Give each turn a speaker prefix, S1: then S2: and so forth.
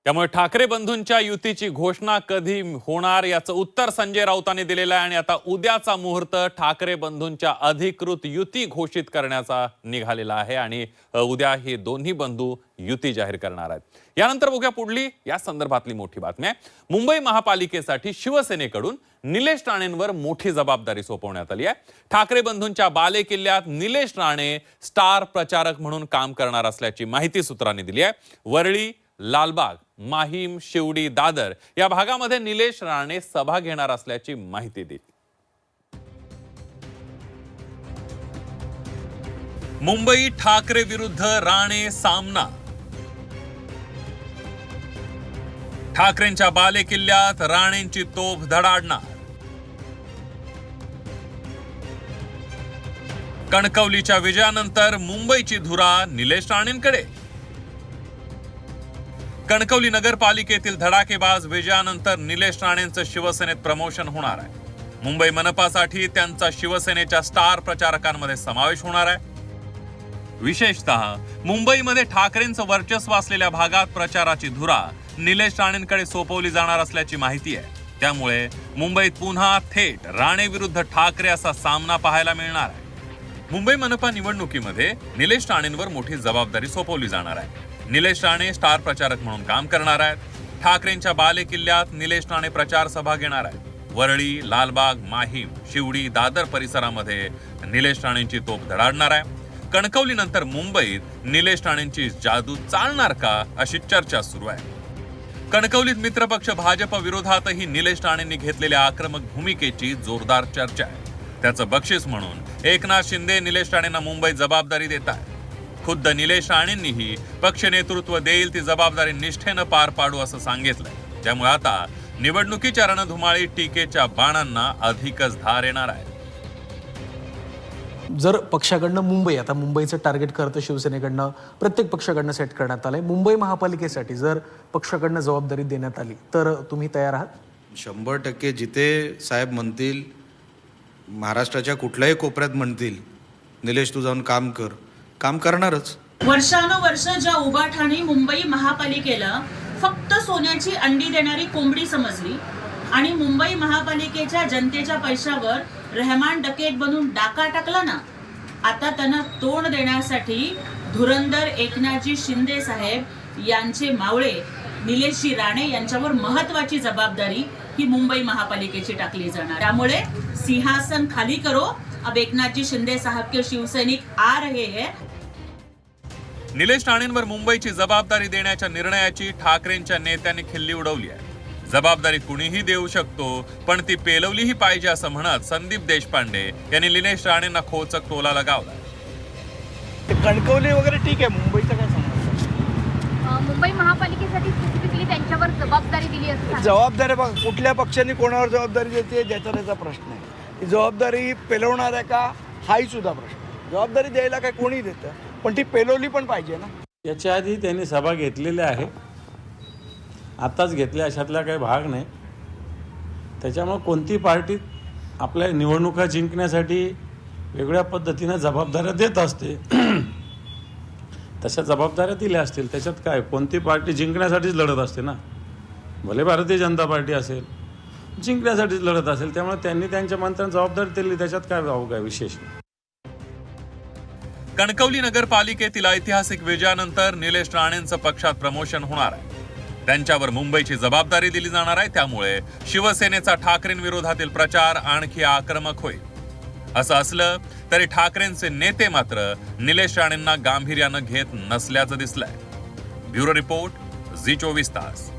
S1: त्यामुळे ठाकरे बंधूंच्या युतीची घोषणा कधी होणार याचं उत्तर संजय राऊतांनी दिलेलं आहे आणि आता उद्याचा मुहूर्त ठाकरे बंधूंच्या अधिकृत युती घोषित करण्याचा निघालेला आहे आणि उद्या हे दोन्ही बंधू युती जाहीर करणार आहेत। यानंतर बघूया पुढली या संदर्भातली मोठी बातमी आहे। मुंबई महापालिकेसाठी शिवसेनेकडून निलेश राणेंवर मोठी जबाबदारी सोपवण्यात आली आहे। ठाकरे बंधूंच्या बालेकिल्ल्यात निलेश राणे स्टार प्रचारक म्हणून काम करणार असल्याची माहिती सूत्रांनी दिली आहे। वरळी, लालबाग, माहीम, शिवडी, दादर या भागामध्ये निलेश राणे सभा घेणार असल्याची माहिती दिली। मुंबई ठाकरे विरुद्ध राणे सामना। ठाकरेंच्या बालेकिल्ल्यात राणेंची तोफ धडाडणार। कणकवलीच्या विजयानंतर मुंबईची धुरा निलेश राणेंकडे। कणकवली नगरपालिकेतील धडाकेबाज विजयानंतर निलेश राणेंचं शिवसेनेत प्रमोशन होणार आहे। मुंबई मनपासाठी त्यांचा शिवसेनेच्या स्टार प्रचारकांमध्ये समावेश होणार आहे। विशेषतः मुंबईमध्ये ठाकरेंचं वर्चस्व असलेल्या भागात प्रचाराची धुरा निलेश राणेंकडे सोपवली जाणार असल्याची माहिती आहे। त्यामुळे मुंबईत पुन्हा थेट राणे विरुद्ध ठाकरे असा सामना पाहायला मिळणार आहे। मुंबई मनपा निवडणुकीमध्ये निलेश राणेंवर मोठी जबाबदारी सोपवली जाणार आहे। निलेश राणे स्टार प्रचारक म्हणून काम करणार आहेत। ठाकरेंच्या बालेकिल्ल्यात निलेश राणे प्रचार सभा घेणार आहेत। वरळी, लालबाग, माहीम, शिवडी, दादर परिसरामध्ये निलेश राणेंची तोफ धडाडणार आहे। कणकवली नंतर मुंबईत निलेश राणेंची जादू चालणार का अशी चर्चा सुरू आहे। कणकवलीत मित्रपक्ष भाजप विरोधातही निलेश राणेंनी घेतलेल्या आक्रमक भूमिकेची जोरदार चर्चा आहे। त्याचं बक्षीस म्हणून एकनाथ शिंदे निलेश राणेंना मुंबईत जबाबदारी देत आहेत। खुद्द निलेश राणेंनीही पक्ष नेतृत्व देईल ती जबाबदारी निष्ठेनं पार पाडू असं सांगितलंय। त्यामुळे आता निवडणुकीच्या रणधुमाळी टीकेच्या बाणांना अधिकच धार येणार आहे।
S2: जर पक्षाकडनं मुंबई, आता मुंबईचं टार्गेट करतं शिवसेनेकडनं प्रत्येक पक्षाकडनं सेट करण्यात आलंय, मुंबई महापालिकेसाठी जर पक्षाकडनं जबाबदारी देण्यात आली तर तुम्ही तयार आहात?
S3: 100% जिथे साहेब म्हणतील, महाराष्ट्राच्या कुठल्याही कोपऱ्यात म्हणतील निलेश तू जाऊन काम करणारच।
S4: वर्षानुवर्ष ज्या उभाठाणी मुंबई महापालिकेला फक्त सोन्याची अंडी देणारी कोंबडी समजली आणि मुंबई महापालिकेच्या जनतेच्या पैशावर रहमान डकेत बनून डाका टाकला ना, आता त्यांना तोंड देण्यासाठी धुरंधर एकनाथजी शिंदे साहेब यांचे मावळे निलेशजी राणे यांच्यावर महत्वाची जबाबदारी ही मुंबई महापालिकेची टाकली जाणार। त्यामुळे सिंहासन खाली करो, अब एकनाथजी शिंदे साहब के शिवसैनिक आ रहे हैं।
S1: निलेश राणेंवर मुंबईची जबाबदारी देण्याच्या निर्णयाची ठाकरेंच्या नेत्यांनी खिल्ली उडवली आहे। जबाबदारी कुणीही देऊ शकतो, पण ती पेलवलीही पाहिजे असं म्हणत संदीप देशपांडे यांनी निलेश राणेंना खोचक टोला लगावला।
S5: कणकवली वगैरे ठीक आहे, मुंबईचं काय सांगणार?
S6: मुंबई महापालिकेसाठी स्पेसिफिकली त्यांच्यावर जबाबदारी दिली असते।
S5: जबाबदारी बघ, कुठल्या पक्षाने कोणावर जबाबदारी देते ज्याचा त्याचा प्रश्न आहे। ही जबाबदारी पेलवणार आहे का हाही सुद्धा प्रश्न। जबाबदारी द्यायला काय कोणी देतं, पण ती पेलवली पण पाहिजे ना।
S7: याच्या आधी त्यांनी सभा घेतलेल्या आहे, आताच घेतल्या अशातला काही भाग नाही। त्याच्यामुळे कोणती पार्टी आपल्या निवडणुका जिंकण्यासाठी वेगळ्या पद्धतीनं जबाबदाऱ्या देत असते, तशा जबाबदाऱ्या दिल्या असतील। त्याच्यात काय, कोणती पार्टी जिंकण्यासाठीच लढत असते ना, भले भारतीय जनता पार्टी असेल जिंकण्यासाठीच लढत असेल। त्यामुळे त्यांनी त्यांच्या मंत्र्यांना जबाबदारी दिली, त्याच्यात काय काय विशेष नाही।
S1: कणकवली नगरपालिकेतील ऐतिहासिक विजयानंतर निलेश राणेंचं पक्षात प्रमोशन होणार आहे। त्यांच्यावर मुंबईची जबाबदारी दिली जाणार आहे। त्यामुळे शिवसेनेचा ठाकरेंविरोधातील प्रचार आणखी आक्रमक होईल। असं असलं तरी ठाकरेंचे नेते मात्र निलेश राणेंना गांभीर्यानं घेत नसल्याचं दिसलंय। ब्युरो रिपोर्ट, झी 24 तास।